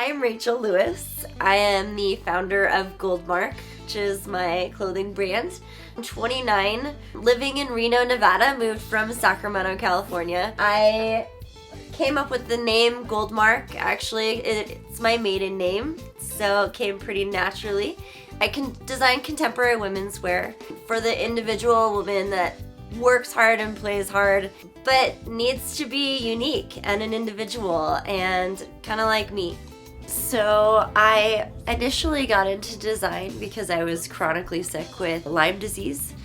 I'm Rachel Lewis. I am the founder of Goldmark, which is my clothing brand. I'm 29, living in Reno, Nevada, moved from Sacramento, California. I came up with the name Goldmark. Actually, it's my maiden name, so it came pretty naturally. I can design contemporary women's wear for the individual woman that works hard and plays hard, but needs to be unique and an individual and kind of like me. So I initially got into design because I was chronically sick with Lyme disease,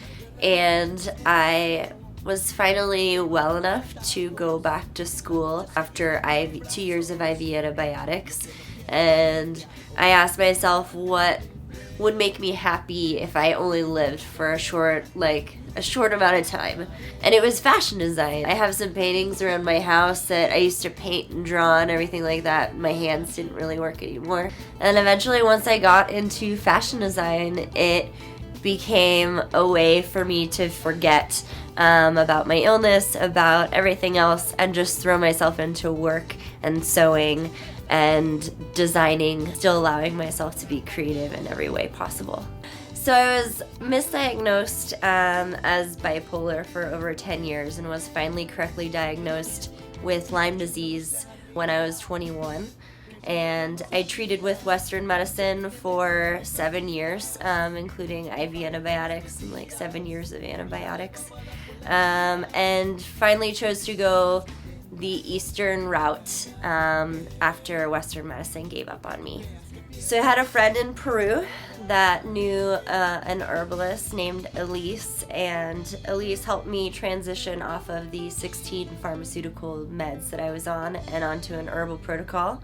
and I was finally well enough to go back to school after 2 years of IV antibiotics. And I asked myself what would make me happy if I only lived for a short amount of time. And it was fashion design. I have some paintings around my house that I used to paint and draw and everything like that. My hands didn't really work anymore. And eventually, once I got into fashion design, it became a way for me to forget about my illness, about everything else, and just throw myself into work and sewing and designing, still allowing myself to be creative in every way possible. So I was misdiagnosed as bipolar for over 10 years and was finally correctly diagnosed with Lyme disease when I was 21. And I treated with Western medicine for 7 years, including IV antibiotics and 7 years of antibiotics. And finally chose to go the Eastern route after Western medicine gave up on me. So I had a friend in Peru that knew an herbalist named Elise, and Elise helped me transition off of the 16 pharmaceutical meds that I was on and onto an herbal protocol.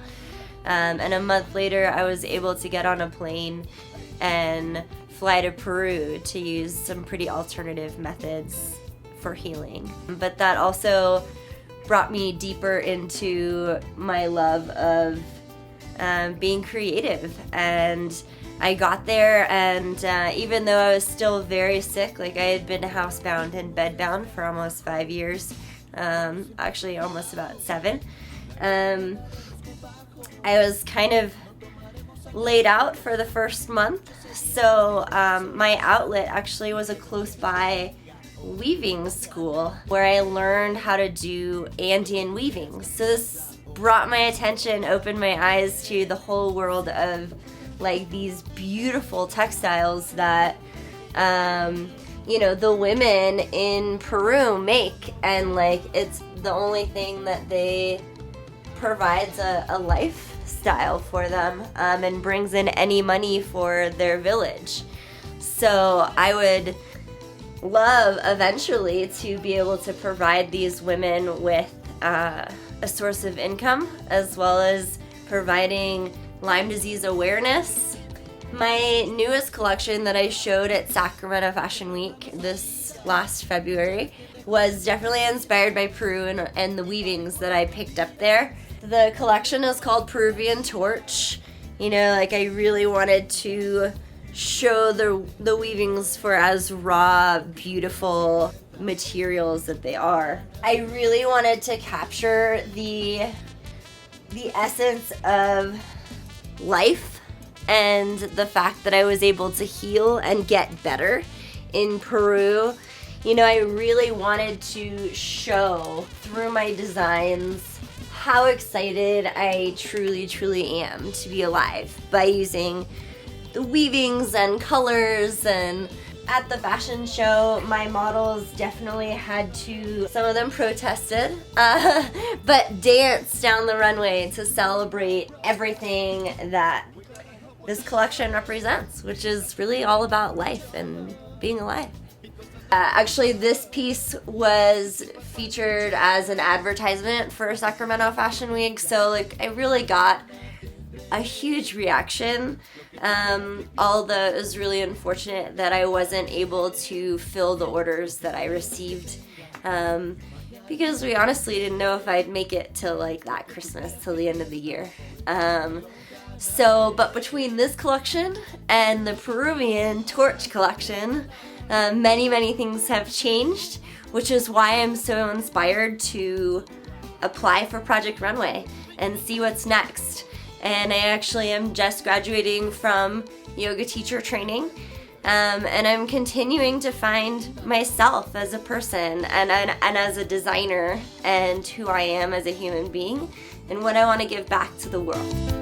And a month later, I was able to get on a plane and fly to Peru to use some pretty alternative methods for healing. But that also brought me deeper into my love of being creative. And I got there, and even though I was still very sick, I had been housebound and bedbound for almost 5 years, actually almost about 7, I was kind of laid out for the first month. So my outlet actually was a close by weaving school where I learned how to do Andean weaving. So this brought my attention, opened my eyes to the whole world of these beautiful textiles that the women in Peru make, and it's the only thing that they provides a lifestyle for them and brings in any money for their village. So I would love eventually to be able to provide these women with a source of income, as well as providing Lyme disease awareness. My newest collection that I showed at Sacramento Fashion Week this last February was definitely inspired by Peru and the weavings that I picked up there. The collection is called Peruvian Torch. I really wanted to show the weavings for as raw, beautiful materials that they are. I really wanted to capture the essence of life and the fact that I was able to heal and get better in Peru. I really wanted to show through my designs how excited I truly am to be alive by using the weavings and colors. And at the fashion show, my models definitely had to, some of them protested, but danced down the runway to celebrate everything that this collection represents, which is really all about life and being alive. Actually, this piece was featured as an advertisement for Sacramento Fashion Week, so I really got a huge reaction, although it was really unfortunate that I wasn't able to fill the orders that I received, because we honestly didn't know if I'd make it till that Christmas, till the end of the year. But between this collection and the Peruvian Torch collection, many things have changed, which is why I'm so inspired to apply for Project Runway and see what's next. and I actually am just graduating from yoga teacher training. And I'm continuing to find myself as a person and as a designer, and who I am as a human being and what I want to give back to the world.